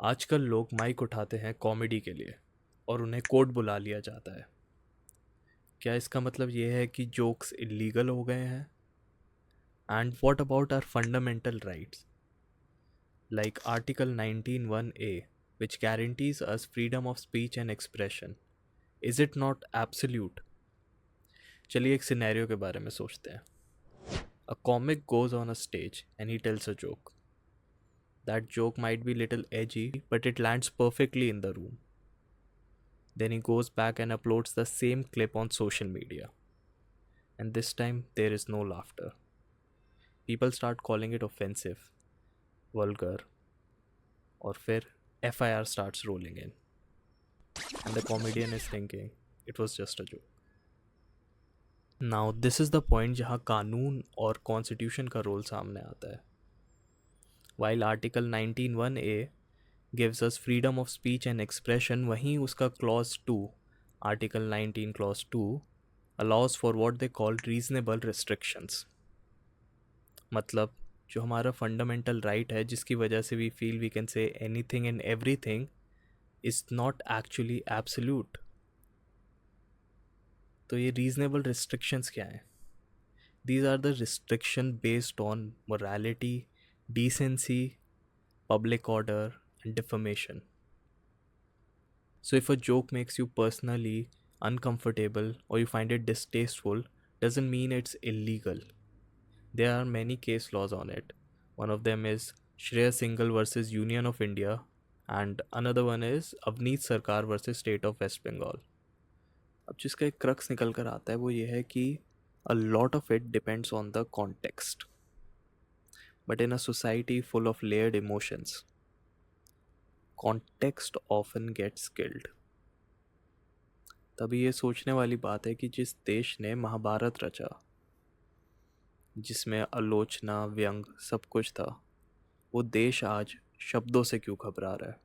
आजकल लोग माइक उठाते हैं कॉमेडी के लिए और उन्हें कोर्ट बुला लिया जाता है। क्या इसका मतलब ये है कि जोक्स इलीगल हो गए हैं? And what about our fundamental rights like article 19(1)(a which guarantees us freedom of speech and expression? Is it not absolute? चलिए एक सिनेरियो के बारे में सोचते हैं। A comic goes on a stage and he tells a joke. That joke might be little edgy, but it lands perfectly in the room. Then he goes back and uploads the same clip on social media. And this time, there is no laughter. People start calling it offensive, vulgar, or फिर FIR starts rolling in. And the comedian is thinking, it was just a joke. Now, this is the point जहाँ कानून और constitution का role सामने आता है. While Article 19(1)(a gives us freedom of speech and expression, वहीं उसका Clause 2, Article 19 Clause 2 allows for what they call reasonable restrictions. मतलब जो हमारा फंडामेंटल राइट है जिसकी वजह से we feel we can say anything and everything is not actually absolute. तो ये रीजनेबल रिस्ट्रिक्शंस क्या हैं? These are the restriction based on morality, decency, public order, and defamation. So if a joke makes you personally uncomfortable or you find it distasteful, doesn't mean it's illegal. There are many case laws on it. One of them is Shreya Singhal versus Union of India, and another one is Avneet Sarkar versus State of West Bengal. अब जिसका एक crux निकल कर आता है वो ये है कि a lot of it depends on the context. But in a society full of layered emotions, context often gets killed. तभी ये सोचने वाली बात है कि जिस देश ने महाभारत रचा, जिसमें आलोचना व्यंग सब कुछ था, वो देश आज शब्दों से क्यों घबरा रहा है?